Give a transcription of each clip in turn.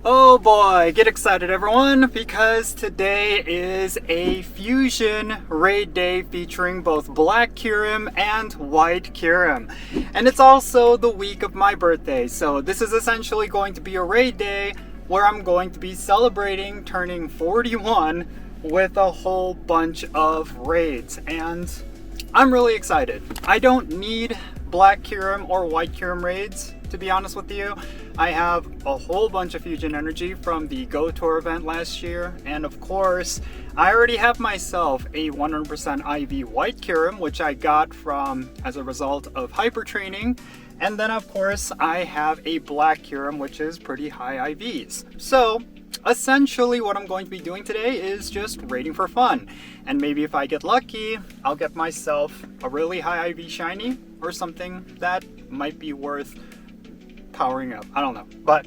Oh boy, get excited everyone, because today is a fusion raid day featuring both Black Kyurem and White Kyurem. And it's also the week of my birthday, so this is essentially going to be a raid day where I'm going to be celebrating turning 41 with a whole bunch of raids, and I'm really excited. I don't need Black Kyurem or White Kyurem raids, to be honest with you. I have a whole bunch of Fusion Energy from the Go Tour event last year, and of course, I already have myself a 100% IV White Kyurem, which I got from as a result of hyper training, and then of course I have a Black Kyurem, which is pretty high IVs. So essentially what I'm going to be doing today is just raiding for fun, and maybe if I get lucky, I'll get myself a really high IV shiny or something that might be worth powering up. I don't know, but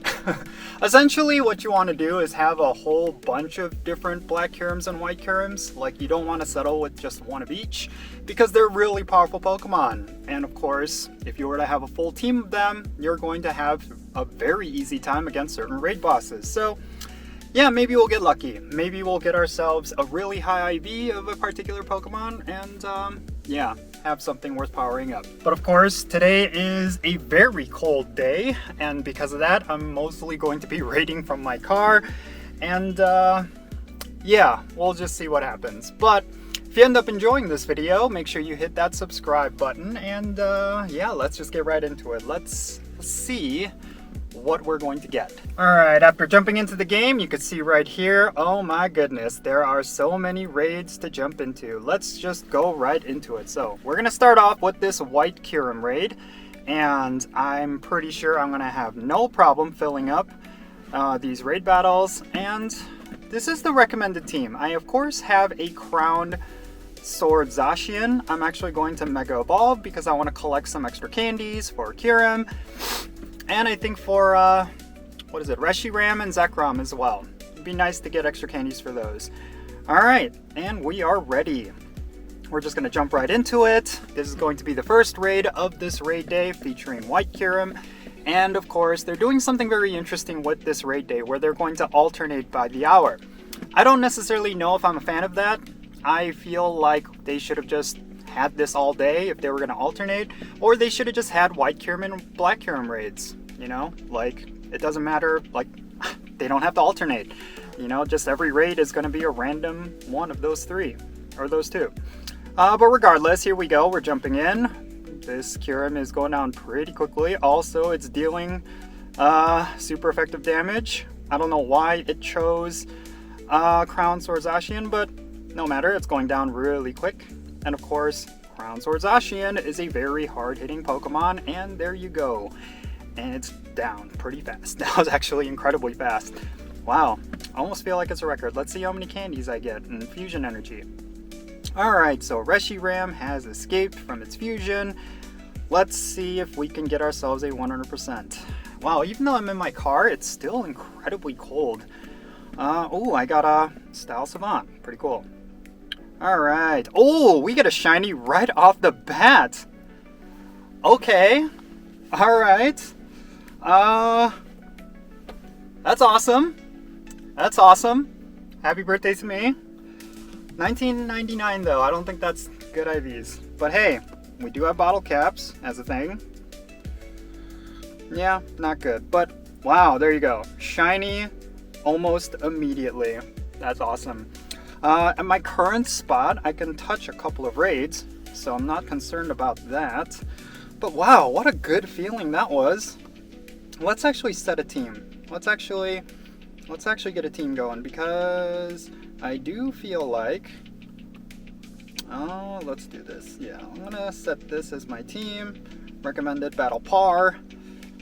essentially what you want to do is have a whole bunch of different Black Kyurems and White Kyurems. Like, you don't want to settle with just one of each because they're really powerful Pokemon, and of course if you were to have a full team of them, you're going to have a very easy time against certain raid bosses. So yeah, maybe we'll get lucky. Maybe we'll get ourselves a really high IV of a particular Pokemon and yeah, have something worth powering up. But of course, today is a very cold day, and because of that, I'm mostly going to be raiding from my car, and yeah, we'll just see what happens. But if you end up enjoying this video, make sure you hit that subscribe button, and yeah, let's just get right into it. Let's see what we're going to get. Alright, after jumping into the game, you can see right here, oh my goodness, there are so many raids to jump into. Let's just go right into it. So we're gonna start off with this White Kyurem raid, and I'm pretty sure I'm gonna have no problem filling up these raid battles, and this is the recommended team. I of course have a crowned Sword Zacian. I'm actually going to Mega Evolve because I want to collect some extra candies for Kyurem. And I think for, what is it, Reshiram and Zekrom as well. It'd be nice to get extra candies for those. Alright, and we are ready. We're just going to jump right into it. This is going to be the first raid of this raid day featuring White Kyurem. And of course, they're doing something very interesting with this raid day where they're going to alternate by the hour. I don't necessarily know if I'm a fan of that. I feel like they should have just had this all day if they were going to alternate, or they should have just had White Kyurem and Black Kyurem raids. You know, like, it doesn't matter, like, they don't have to alternate. You know, just every raid is going to be a random one of those three, or those two. But regardless, here we go, we're jumping in. This Kyurem is going down pretty quickly. Also, it's dealing super effective damage. I don't know why it chose Crown Sword Zacian, but no matter, it's going down really quick. And of course, Crown Sword Zacian is a very hard-hitting Pokemon, and there you go. And it's down pretty fast. That was actually incredibly fast. Wow, I almost feel like it's a record. Let's see how many candies I get in Fusion Energy. Alright, so Reshiram has escaped from its fusion. Let's see if we can get ourselves a 100%. Wow, even though I'm in my car, it's still incredibly cold. Oh, I got a Style Savant. Pretty cool. Alright. Oh, we get a shiny right off the bat. Okay. Alright. That's awesome. That's awesome. Happy birthday to me. 1999 though, I don't think that's good IVs. But hey, we do have bottle caps as a thing. Yeah, not good. But wow, there you go. Shiny almost immediately. That's awesome. At my current spot, I can touch a couple of raids, so I'm not concerned about that. But wow, what a good feeling that was. Let's actually set a team. Let's actually get a team going, because I do feel like, oh, let's do this. Yeah, I'm gonna set this as my team. Recommended battle par.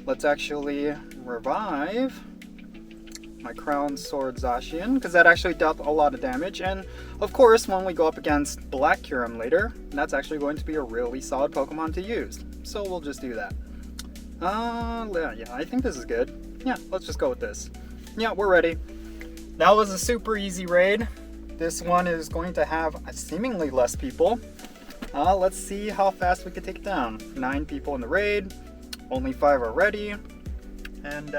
Let's actually revive my Crown Sword Zacian, because that actually dealt a lot of damage. And of course, when we go up against Black Kyurem later, that's actually going to be a really solid Pokemon to use. So we'll just do that. Yeah, I think this is good. Yeah, let's just go with this. Yeah, we're ready. That was a super easy raid. This one is going to have seemingly less people. Let's see how fast we can take it down. 9 people in the raid. Only 5 are ready. And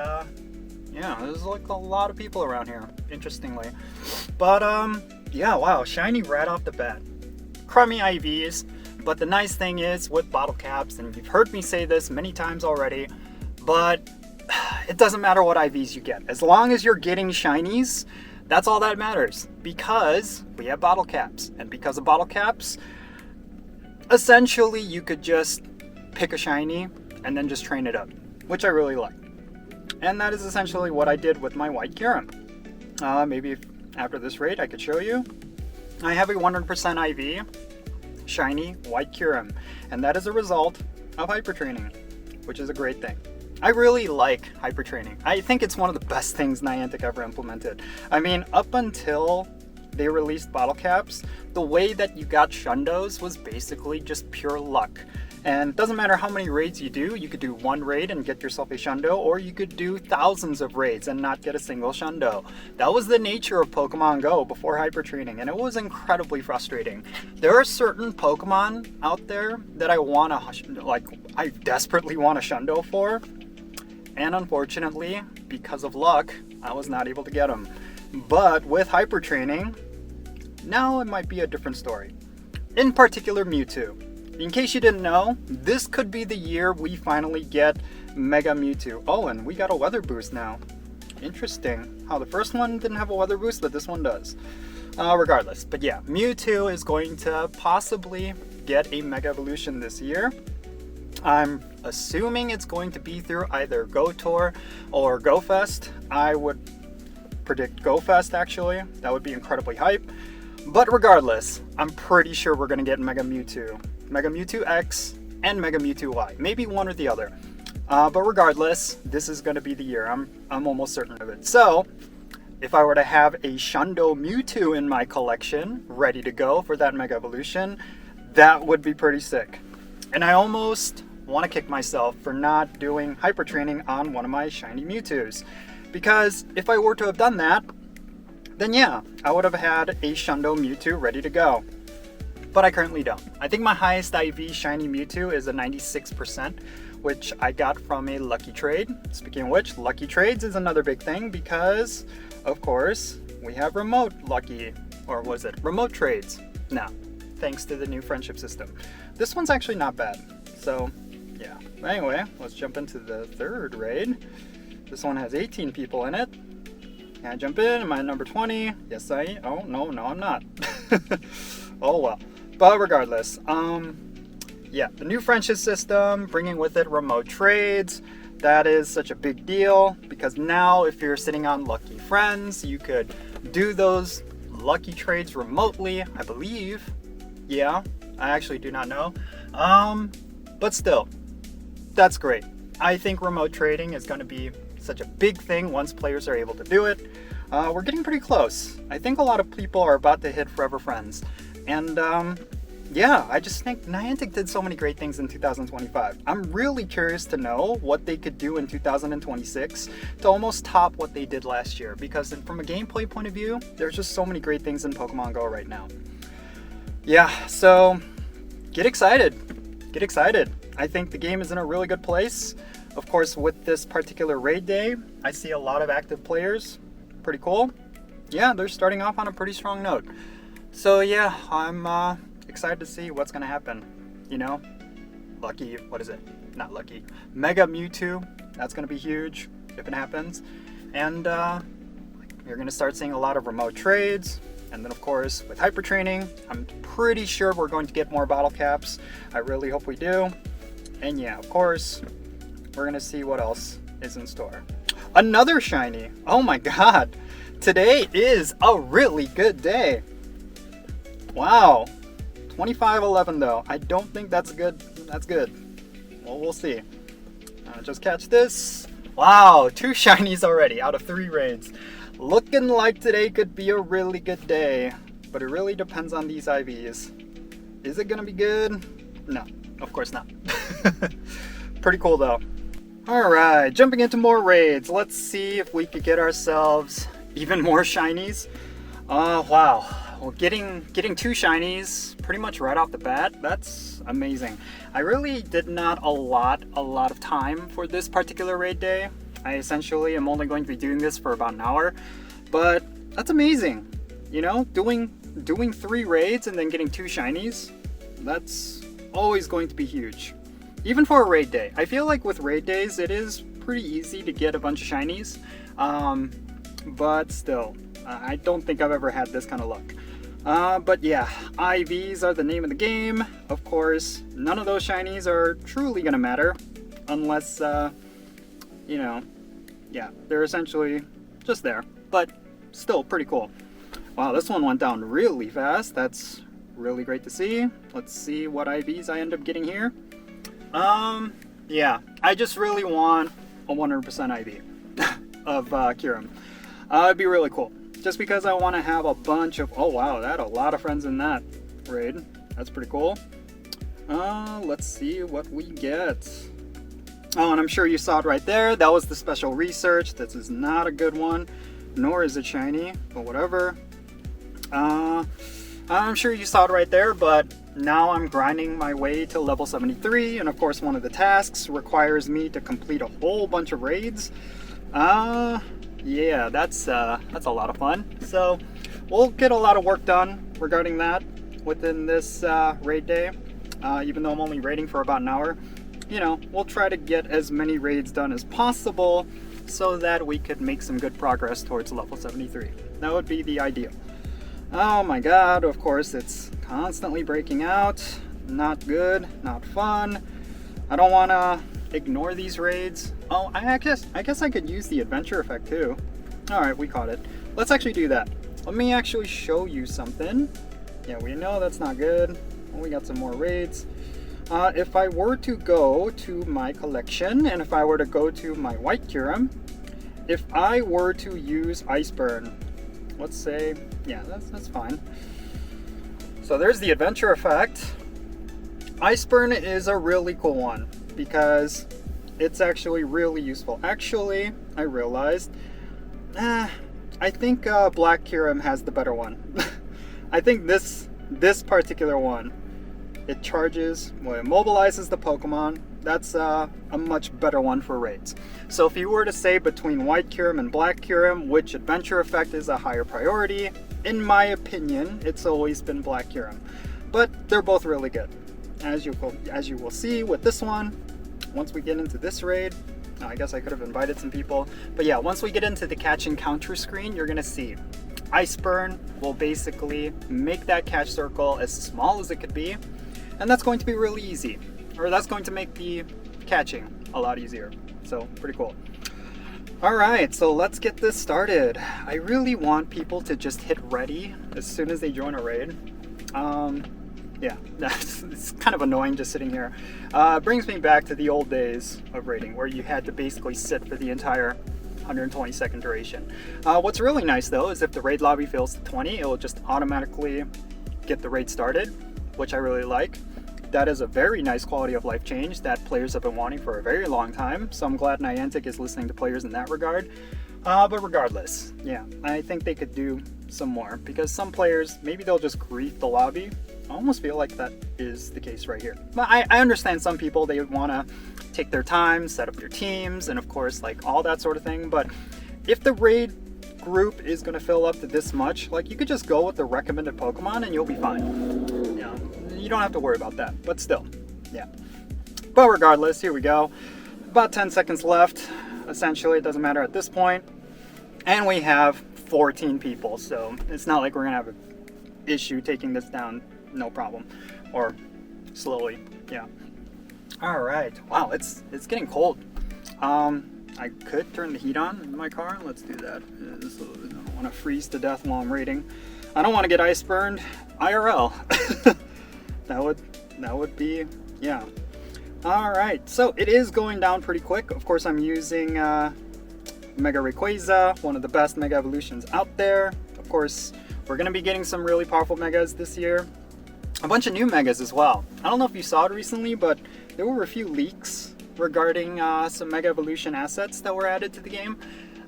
Yeah, there's like a lot of people around here, interestingly. But yeah, wow, shiny right off the bat. Crummy IVs, but the nice thing is with bottle caps, and you've heard me say this many times already, but it doesn't matter what IVs you get. As long as you're getting shinies, that's all that matters, because we have bottle caps. And because of bottle caps, essentially you could just pick a shiny and then just train it up, which I really like. And that is essentially what I did with my white Kyurem. Maybe after this raid I could show you. I have a 100% IV shiny white Kyurem, and that is a result of hyper training, which is a great thing. I really like hyper training. I think it's one of the best things Niantic ever implemented. I mean, up until they released bottle caps, the way that you got shundos was basically just pure luck. And it doesn't matter how many raids you do. You could do one raid and get yourself a shundo, or you could do thousands of raids and not get a single shundo. That was the nature of Pokemon Go before hyper training, and it was incredibly frustrating. There are certain Pokemon out there that I desperately want a shundo for, and unfortunately, because of luck, I was not able to get them. But with hyper training, now it might be a different story. In particular, Mewtwo. In case you didn't know, this could be the year we finally get Mega Mewtwo. Oh, and we got a weather boost now. Interesting how the first one didn't have a weather boost, but this one does. Regardless, but yeah, Mewtwo is going to possibly get a Mega Evolution this year. I'm assuming it's going to be through either Go Tour or Go Fest. I would predict Go Fest, actually. That would be incredibly hype. But regardless, I'm pretty sure we're going to get Mega Mewtwo. Mega Mewtwo X and Mega Mewtwo Y. Maybe one or the other. But regardless, this is going to be the year. I'm almost certain of it. So, if I were to have a Shundo Mewtwo in my collection, ready to go for that Mega Evolution, that would be pretty sick. And I almost want to kick myself for not doing hyper training on one of my shiny Mewtwo's. Because if I were to have done that, then yeah, I would have had a Shundo Mewtwo ready to go. But I currently don't. I think my highest IV shiny Mewtwo is a 96%, which I got from a lucky trade. Speaking of which, lucky trades is another big thing because, of course, we have remote trades now, thanks to the new friendship system. This one's actually not bad. So, yeah. Anyway, let's jump into the third raid. This one has 18 people in it. Can I jump in? Am I number 20? Yes, I am. Oh, no, I'm not. Oh, well. But regardless, yeah, the new friendship system, bringing with it remote trades, that is such a big deal because now if you're sitting on Lucky Friends, you could do those lucky trades remotely, I believe. Yeah, I actually do not know. But still, that's great. I think remote trading is going to be such a big thing once players are able to do it. We're getting pretty close. I think a lot of people are about to hit Forever Friends. And yeah, I just think Niantic did so many great things in 2025. I'm really curious to know what they could do in 2026 to almost top what they did last year. Because from a gameplay point of view, there's just so many great things in Pokemon Go right now. Yeah, so get excited. Get excited. I think the game is in a really good place. Of course, with this particular raid day, I see a lot of active players. Pretty cool. Yeah, they're starting off on a pretty strong note. So yeah, I'm excited to see what's going to happen. You know, Mega Mewtwo, that's going to be huge if it happens. And you're going to start seeing a lot of remote trades. And then of course, with hyper training, I'm pretty sure we're going to get more bottle caps. I really hope we do. And yeah, of course, we're going to see what else is in store. Another shiny. Oh my god. Today is a really good day. Wow. 25-11 though. I don't think that's good. That's good. Well, we'll see. Just catch this. Wow, 2 shinies already out of 3 raids. Looking like today could be a really good day. But it really depends on these IVs. Is it gonna be good? No, of course not. Pretty cool though. Alright, jumping into more raids. Let's see if we could get ourselves even more shinies. Wow. Well, getting 2 shinies pretty much right off the bat, that's amazing. I really did not allot a lot of time for this particular raid day. I essentially am only going to be doing this for about an hour, but that's amazing. You know, doing 3 raids and then getting 2 shinies, that's always going to be huge. Even for a raid day. I feel like with raid days, it is pretty easy to get a bunch of shinies, but still, I don't think I've ever had this kind of luck. But yeah, IVs are the name of the game. Of course, none of those shinies are truly gonna matter unless, you know, yeah, they're essentially just there, but still pretty cool. Wow, this one went down really fast. That's really great to see. Let's see what IVs I end up getting here. Yeah, I just really want a 100% IV of Kyurem. It'd be really cool. Just because I want to have a bunch of... Oh wow, that had a lot of friends in that raid. That's pretty cool. Let's see what we get. Oh, and I'm sure you saw it right there. That was the special research. This is not a good one, nor is it shiny, but whatever. I'm sure you saw it right there, but now I'm grinding my way to level 73, and of course one of the tasks requires me to complete a whole bunch of raids. Yeah, that's a lot of fun. So we'll get a lot of work done regarding that within this raid day. Even though I'm only raiding for about an hour, you know, we'll try to get as many raids done as possible so that we could make some good progress towards level 73. That would be the ideal. Oh my god, of course it's constantly breaking out. Not good, not fun. I don't want to ignore these raids. Oh, I guess I could use the adventure effect too. Alright, we caught it. Let's actually do that. Let me actually show you something. Yeah, we know that's not good. Well, we got some more raids. If I were to go to my collection, and if I were to go to my white Kyurem, if I were to use Iceburn, let's say, yeah, that's fine. So there's the adventure effect. Iceburn is a really cool one because it's actually really useful. Actually, I realized, I think Black Kyurem has the better one. I think this particular one, it charges, well, it mobilizes the Pokemon. That's a much better one for raids. So if you were to say between White Kyurem and Black Kyurem, which adventure effect is a higher priority, in my opinion, it's always been Black Kyurem. But they're both really good. As you will see with this one, once we get into this raid, I guess I could have invited some people. But yeah, once we get into the catch encounter screen, you're gonna see Iceburn will basically make that catch circle as small as it could be. And that's going to be really easy. Or that's going to make the catching a lot easier. So, pretty cool. Alright, so let's get this started. I really want people to just hit ready as soon as they join a raid. Yeah, it's kind of annoying just sitting here. Brings me back to the old days of raiding, where you had to basically sit for the entire 120-second duration. What's really nice, though, is if the raid lobby fills to 20, it will just automatically get the raid started, which I really like. That is a very nice quality of life change that players have been wanting for a very long time, so I'm glad Niantic is listening to players in that regard. But regardless, yeah, I think they could do some more, because some players, maybe they'll just greet the lobby. I almost feel like that is the case right here. But I understand some people, they would want to take their time, set up your teams, and of course, like all that sort of thing. But if the raid group is going to fill up to this much, like you could just go with the recommended Pokemon and you'll be fine. You know, you don't have to worry about that, but still, yeah. But regardless, here we go. About 10 seconds left. Essentially, it doesn't matter at this point. And we have 14 people, so it's not like we're going to have an issue taking this down. No problem. Or slowly, yeah. All right. Wow, it's getting cold. I could turn the heat on in my car. Let's do that. So I don't want to freeze to death while I'm raiding. I don't want to get ice burned IRL. that would be, yeah. All right. So it is going down pretty quick. Of course, I'm using Mega Rayquaza, one of the best Mega Evolutions out there. Of course, we're going to be getting some really powerful Megas this year. A bunch of new Megas as well. I don't know if you saw it recently, but there were a few leaks regarding some Mega Evolution assets that were added to the game.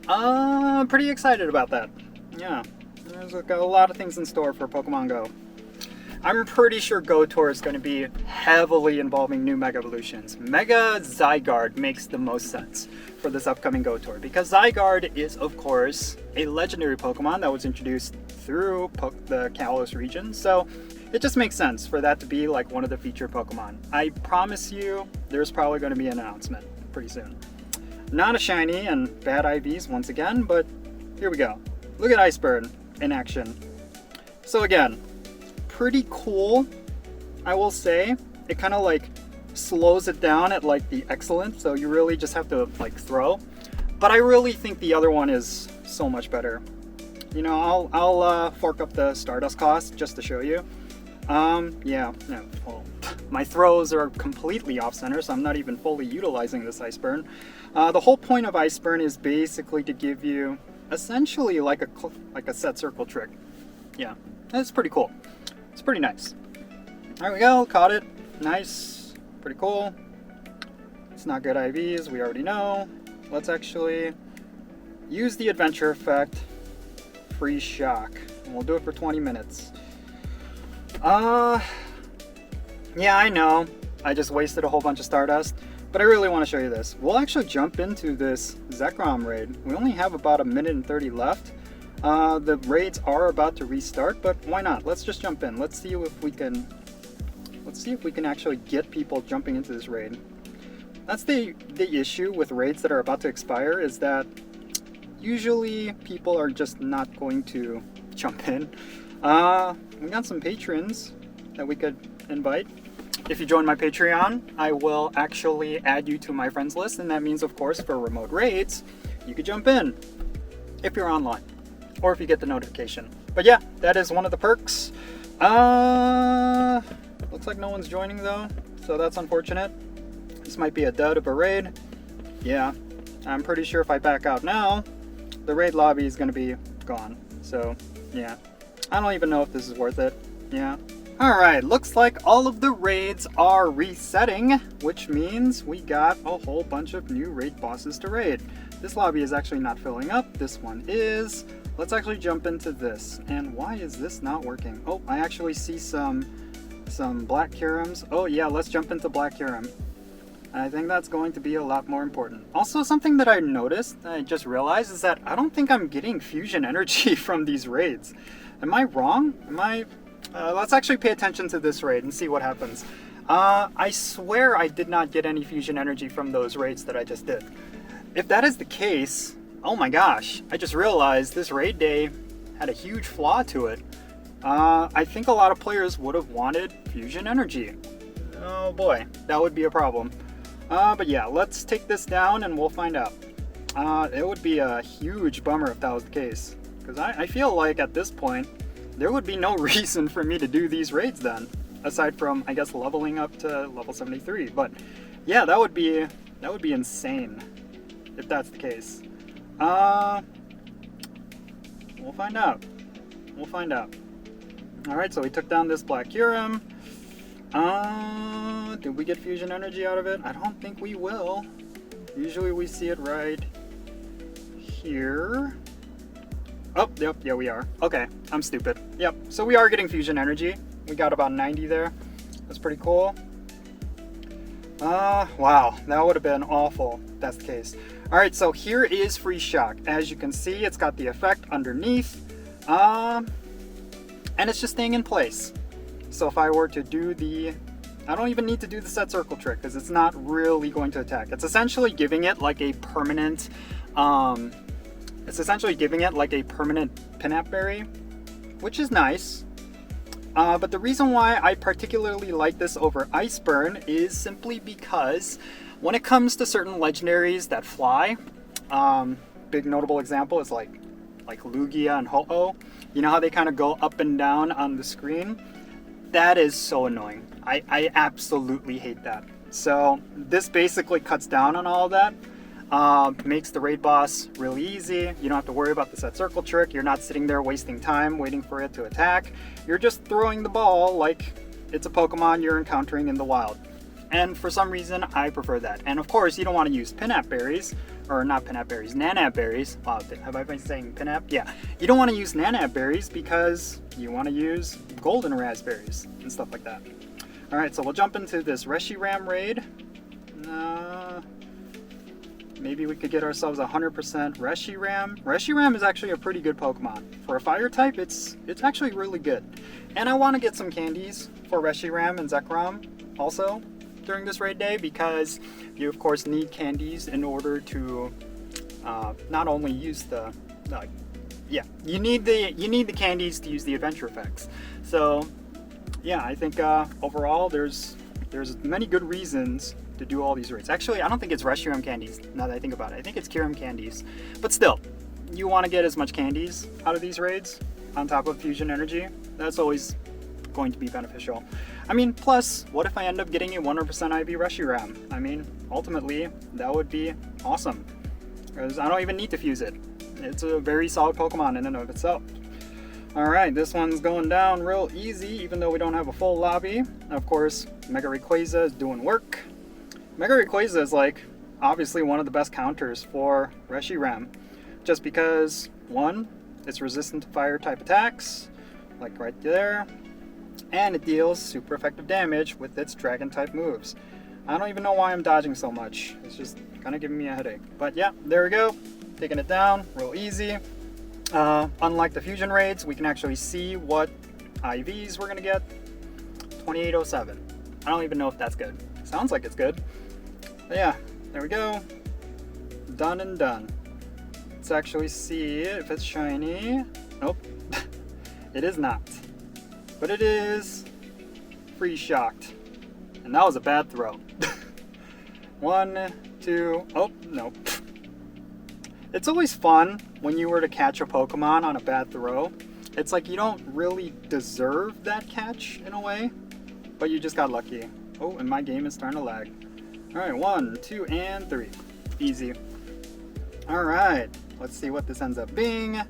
I'm pretty excited about that. Yeah, there's a lot of things in store for Pokemon Go. I'm pretty sure Go Tour is going to be heavily involving new Mega Evolutions. Mega Zygarde makes the most sense for this upcoming Go Tour, because Zygarde is, of course, a legendary Pokemon that was introduced through the Kalos region, so it just makes sense for that to be like one of the featured Pokemon. I promise you, there's probably going to be an announcement pretty soon. Not a shiny and bad IVs once again, but here we go. Look at Iceburn in action. So again, pretty cool, I will say. It kind of like slows it down at like the excellent, so you really just have to like throw. But I really think the other one is so much better. You know, I'll fork up the Stardust cost just to show you. Yeah, no, well, my throws are completely off center, so I'm not even fully utilizing this Iceburn. The whole point of Iceburn is basically to give you essentially like a set circle trick. Yeah, that's pretty cool. It's pretty nice. There we go, caught it. Nice, pretty cool. It's not good IVs, we already know. Let's actually use the adventure effect, freeze shock, and we'll do it for 20 minutes. Yeah, I know, I just wasted a whole bunch of Stardust, but I really want to show you this. We'll actually jump into this Zekrom raid. We only have about 1 minute and 30 left. The raids are about to restart, but why not? Let's just jump in. Let's see if we can actually get people jumping into this raid. That's the issue with raids that are about to expire, is that usually people are just not going to jump in. We got some patrons that we could invite. If you join my Patreon, I will actually add you to my friends list, and that means, of course, for remote raids, you could jump in if you're online, or if you get the notification. But yeah, that is one of the perks. Looks like no one's joining though, so that's unfortunate. This might be a dud of a raid. Yeah, I'm pretty sure if I back out now, the raid lobby is gonna be gone. So yeah, I don't even know if this is worth it. Yeah. Alright, looks like all of the raids are resetting, which means we got a whole bunch of new raid bosses to raid. This lobby is actually not filling up, this one is. Let's actually jump into this. And why is this not working? Oh, I actually see some Black Kyurems. Oh yeah, let's jump into Black Kyurem. I think that's going to be a lot more important. Also, something that I noticed, I just realized, is that I don't think I'm getting fusion energy from these raids. Am I wrong? Let's actually pay attention to this raid and see what happens. I swear I did not get any fusion energy from those raids that I just did. If that is the case, oh my gosh, I just realized this raid day had a huge flaw to it. I think a lot of players would have wanted fusion energy. Oh boy, that would be a problem. But yeah, let's take this down and we'll find out. It would be a huge bummer if that was the case, because I feel like at this point, there would be no reason for me to do these raids then, aside from, I guess, leveling up to level 73. But yeah, that would be insane if that's the case. We'll find out. We'll find out. Alright, so we took down this Black Kyurem. Did we get fusion energy out of it? I don't think we will. Usually we see it right here. Oh, yep, yeah, we are. Okay, I'm stupid. Yep, so we are getting fusion energy. We got about 90 there. That's pretty cool. Wow, that would have been awful if that's the case. Alright, so here is Freeze Shock. As you can see, it's got the effect underneath. And it's just staying in place. So if I were to do I don't even need to do the set circle trick, because it's not really going to attack. It's essentially giving it like a permanent, Pinap Berry, which is nice. But the reason why I particularly like this over Iceburn is simply because when it comes to certain legendaries that fly, big notable example is like Lugia and Ho-Oh. You know how they kind of go up and down on the screen? That is so annoying. I absolutely hate that. So this basically cuts down on all of that. Makes the raid boss really easy. You don't have to worry about the set circle trick. You're not sitting there wasting time waiting for it to attack. You're just throwing the ball like it's a Pokemon you're encountering in the wild. And for some reason, I prefer that. And of course, you don't want to use Pinap Berries, or not Pinap berries, Nanap berries. Wow, have I been saying Pinap? Yeah. You don't want to use Nanap berries because you want to use golden raspberries and stuff like that. Alright, so we'll jump into this Reshiram raid. Maybe we could get ourselves 100% Reshiram. Reshiram is actually a pretty good Pokemon. For a fire type, it's actually really good. And I want to get some candies for Reshiram and Zekrom also during this raid day, because you of course need candies in order to not only use the you need the candies to use the adventure effects. So yeah, I think overall there's many good reasons to do all these raids. Actually, I don't think it's Reshiram candies now that I think about it. I think it's Kyurem candies. But still, you want to get as much candies out of these raids on top of fusion energy. That's always going to be beneficial. I mean, plus, what if I end up getting a 100% IV Reshiram? I mean, ultimately, that would be awesome. Because I don't even need to fuse it. It's a very solid Pokemon in and of itself. Alright, this one's going down real easy, even though we don't have a full lobby. And of course, Mega Rayquaza is doing work. Mega Rayquaza is like, obviously one of the best counters for Reshiram. Just because, one, it's resistant to fire type attacks, like right there. And it deals super effective damage with its dragon type moves. I don't even know why I'm dodging so much. It's just kind of giving me a headache. But yeah, there we go. Taking it down real easy. Unlike the fusion raids, we can actually see what IVs we're going to get. 2807. I don't even know if that's good. Sounds like it's good. But yeah, there we go. Done and done. Let's actually see if it's shiny. Nope. It is not. But it is free shocked. And that was a bad throw. 1, 2, oh, no. It's always fun when you were to catch a Pokemon on a bad throw. It's like you don't really deserve that catch in a way, but you just got lucky. Oh, and my game is starting to lag. Alright, 1, 2, and 3. Easy. Alright, let's see what this ends up being.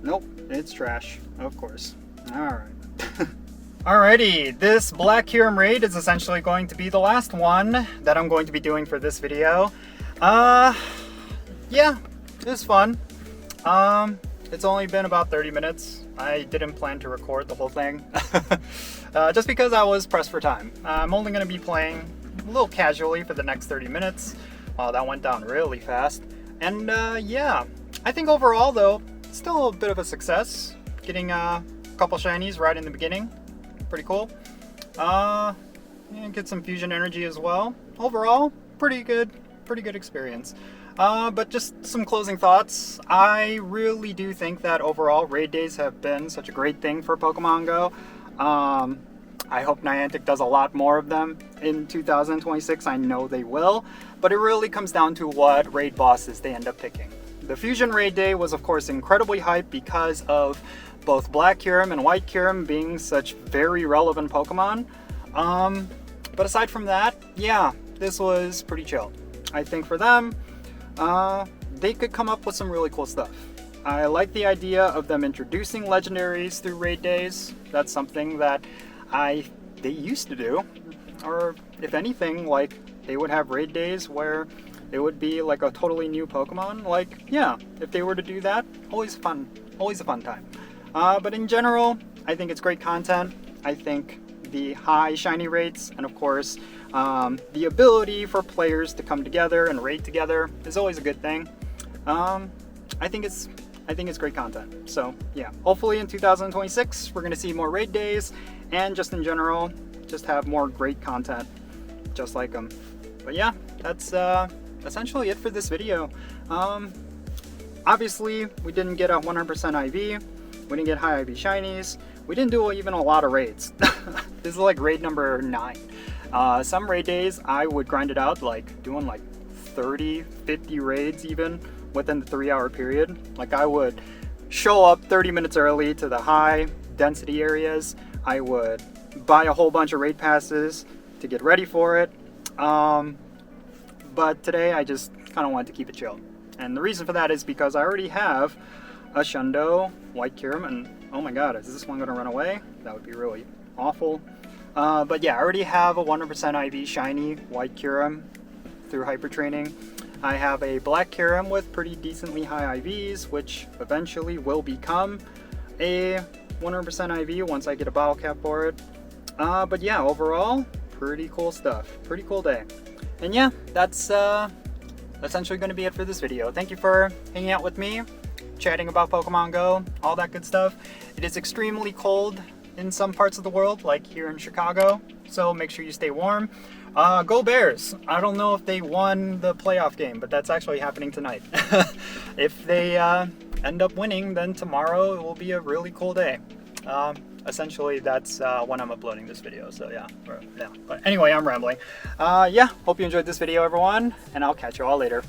Nope, it's trash, of course. Alright. Alrighty, this Black Kyurem raid is essentially going to be the last one that I'm going to be doing for this video. Yeah, it was fun. It's only been about 30 minutes. I didn't plan to record the whole thing. Just because I was pressed for time. I'm only going to be playing a little casually for the next 30 minutes. Wow, that went down really fast. And yeah, I think overall though, still a bit of a success. Getting a couple shinies right in the beginning. Pretty cool. Yeah, get some fusion energy as well. Overall, pretty good experience. But just some closing thoughts. I really do think that overall raid days have been such a great thing for Pokemon Go. I hope Niantic does a lot more of them in 2026. I know they will, but it really comes down to what raid bosses they end up picking. The Fusion Raid Day was of course incredibly hyped because of both Black Kyurem and White Kyurem being such very relevant Pokemon. But aside from that, yeah, this was pretty chill. I think for them, they could come up with some really cool stuff. I like the idea of them introducing legendaries through raid days. That's something that they used to do. Or if anything, like they would have raid days where it would be like a totally new Pokemon. Like, yeah, if they were to do that, always fun, always a fun time. But in general, I think it's great content. I think the high shiny rates and of course the ability for players to come together and raid together is always a good thing. I think it's great content. So yeah, hopefully in 2026 we're gonna see more raid days and just in general just have more great content just like them. But yeah, that's essentially it for this video. Obviously we didn't get a 100% IV. We didn't get high IV shinies. We didn't do even a lot of raids. This is like raid number 9. Some raid days I would grind it out like doing like 30, 50 raids even within the 3-hour period. Like I would show up 30 minutes early to the high density areas. I would buy a whole bunch of raid passes to get ready for it. But today I just kind of wanted to keep it chill. And the reason for that is because I already have a Shundo, White Kyurem, and oh my god, is this one going to run away? That would be really awful. But yeah, I already have a 100% IV shiny White Kyurem through hyper training. I have a Black Kyurem with pretty decently high IVs, which eventually will become a 100% IV once I get a bottle cap for it. But yeah, overall, pretty cool stuff. Pretty cool day. And yeah, that's essentially going to be it for this video. Thank you for hanging out with me, chatting about Pokemon Go, all that good stuff. It is extremely cold in some parts of the world, like here in Chicago, so make sure you stay warm. Go Bears! I don't know if they won the playoff game, but that's actually happening tonight. If they end up winning, then tomorrow it will be a really cool day. Essentially, that's when I'm uploading this video, so yeah. But anyway, I'm rambling. Yeah, hope you enjoyed this video, everyone, and I'll catch you all later.